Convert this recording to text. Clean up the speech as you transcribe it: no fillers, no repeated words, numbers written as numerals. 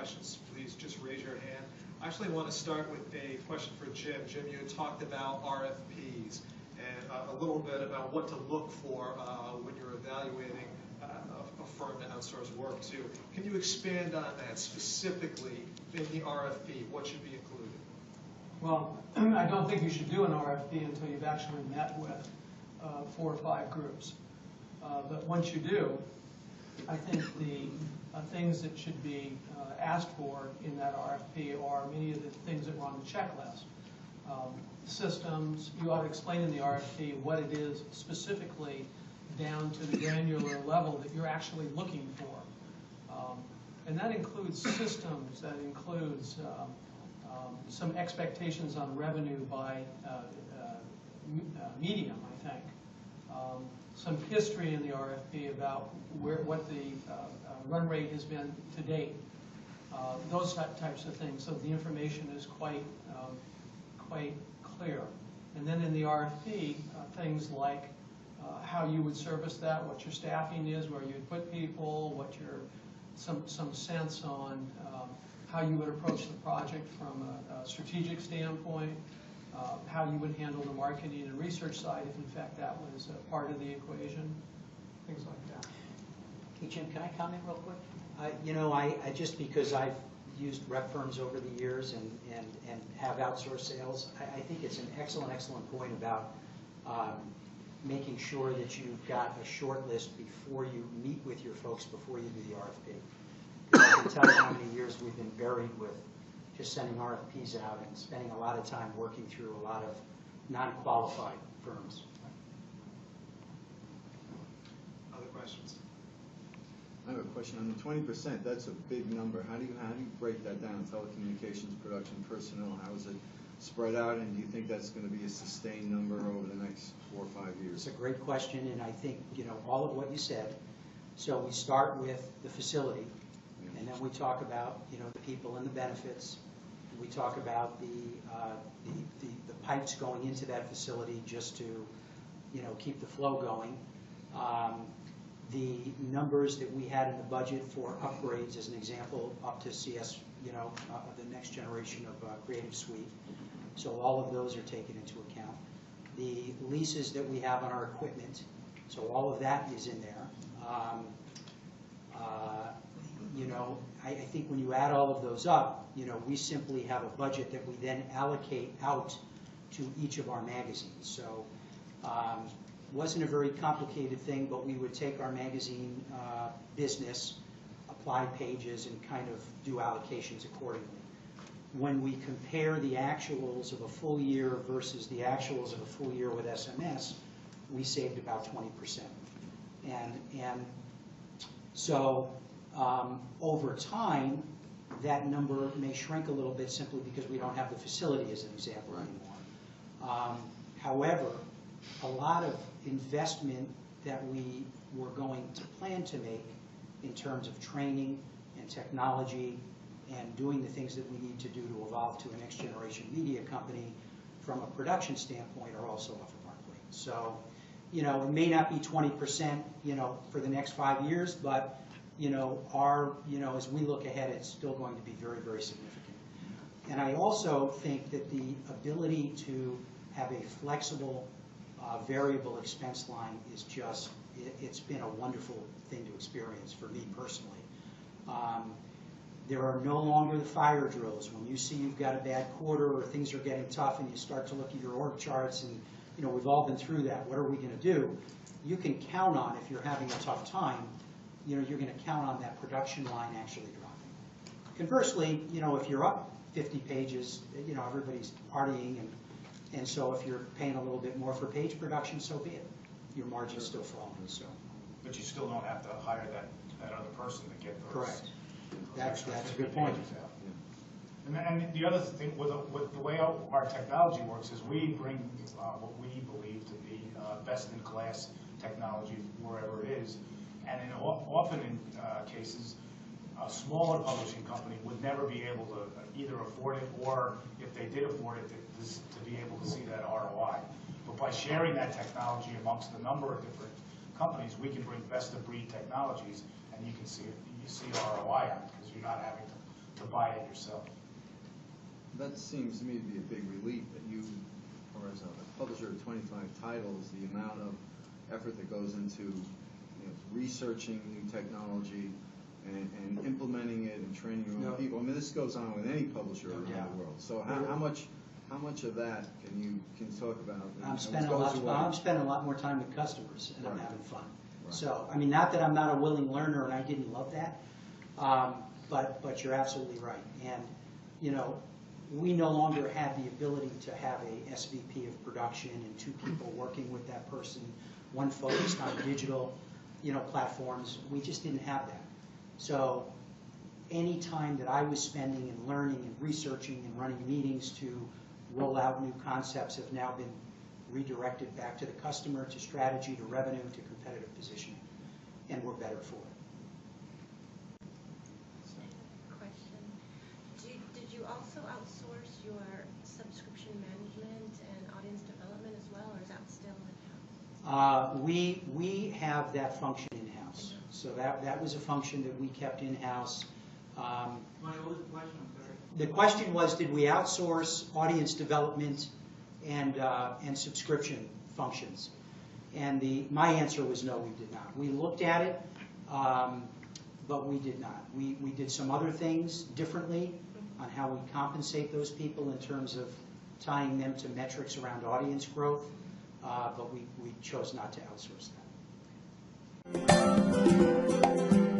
questions, please just raise your hand. I actually want to start with a question for Jim. Jim, you had talked about RFPs and a little bit about what to look for when you're evaluating a firm to outsource work to. Can you expand on that specifically in the RFP? What should be included? Well, I don't think you should do an RFP until you've actually met with 4 or 5 groups. But once you do, I think the things that should be asked for in that RFP are many of the things that were on the checklist. Systems, you ought to explain in the RFP what it is specifically down to the granular level that you're actually looking for. And that includes systems, that includes some expectations on revenue by medium, I think. Some history in the RFP about what the run rate has been to date. Those types of things. So the information is quite clear. And then in the RFP, things like how you would service that, what your staffing is, where you'd put people, what your some sense on how you would approach the project from a strategic standpoint, how you would handle the marketing and research side if in fact that was a part of the equation, things like that. Hey Jim, can I comment real quick? You know, I just because I've used rep firms over the years and have outsourced sales, I think it's an excellent point about making sure that you've got a short list before you meet with your folks before you do the RFP. I can tell you how many years we've been buried with just sending RFPs out and spending a lot of time working through a lot of non-qualified firms. Other questions? I have a question on the 20%. That's a big number. How do you break that down? Telecommunications, production, personnel. How is it spread out? And do you think that's going to be a sustained number over the next 4 or 5 years? It's a great question, and I think all of what you said. So we start with the facility, and then we talk about the people and the benefits. We talk about the pipes going into that facility just to keep the flow going. The numbers that we had in the budget for upgrades, as an example, up to CS, the next generation of Creative Suite. So all of those are taken into account. The leases that we have on our equipment, so all of that is in there. I think when you add all of those up, we simply have a budget that we then allocate out to each of our magazines. So wasn't a very complicated thing, but we would take our magazine business, apply pages, and kind of do allocations accordingly. When we compare the actuals of a full year versus the actuals of a full year with SMS, we saved about 20%. And so over time, that number may shrink a little bit simply because we don't have the facility as an example anymore. However, a lot of investment that we were going to plan to make in terms of training and technology and doing the things that we need to do to evolve to a next generation media company from a production standpoint are also off of our plate. So, it may not be 20%, for the next 5 years, but, as we look ahead, it's still going to be very, very significant. And I also think that the ability to have a flexible variable expense line is just, it's been a wonderful thing to experience for me personally. There are no longer the fire drills. When you see you've got a bad quarter or things are getting tough and you start to look at your org charts and, we've all been through that. What are we going to do? You can count on, if you're having a tough time, you're going to count on that production line actually dropping. Conversely, if you're up 50 pages, everybody's partying, and so if you're paying a little bit more for page production, so be it. Your margin's still falling. So. But you still don't have to hire that other person to get those. Correct. That's a good point. And the other thing with the way our technology works is we bring what we believe to be best-in-class technology wherever it is, and often in cases, a smaller publishing company would never be able to either afford it, or if they did afford it, to be able to see that ROI. But by sharing that technology amongst a number of different companies, we can bring best-of-breed technologies, and you see ROI on it because you're not having to to buy it yourself. That seems to me to be a big relief that you, or as a publisher of 25 titles, the amount of effort that goes into researching new technology and implementing it and training your own people. I mean, this goes on with any publisher around the world. So how much of that can talk about? I'm spending a lot more time with customers, and I'm having fun. Right. So, I mean, not that I'm not a willing learner and I didn't love that, but you're absolutely right. And, we no longer have the ability to have a SVP of production and 2 people working with that person, one focused on digital, platforms. We just didn't have that. So any time that I was spending and learning and researching and running meetings to roll out new concepts have now been redirected back to the customer, to strategy, to revenue, to competitive positioning, and we're better for it. Did you also outsource your subscription management and audience development as well, or is that still in-house? We have that function in-house. So that was a function that we kept in-house. What was the question? I'm sorry. The question was, did we outsource audience development and subscription functions? And my answer was no, we did not. We looked at it, but we did not. We did some other things differently on how we compensate those people in terms of tying them to metrics around audience growth, but we chose not to outsource that.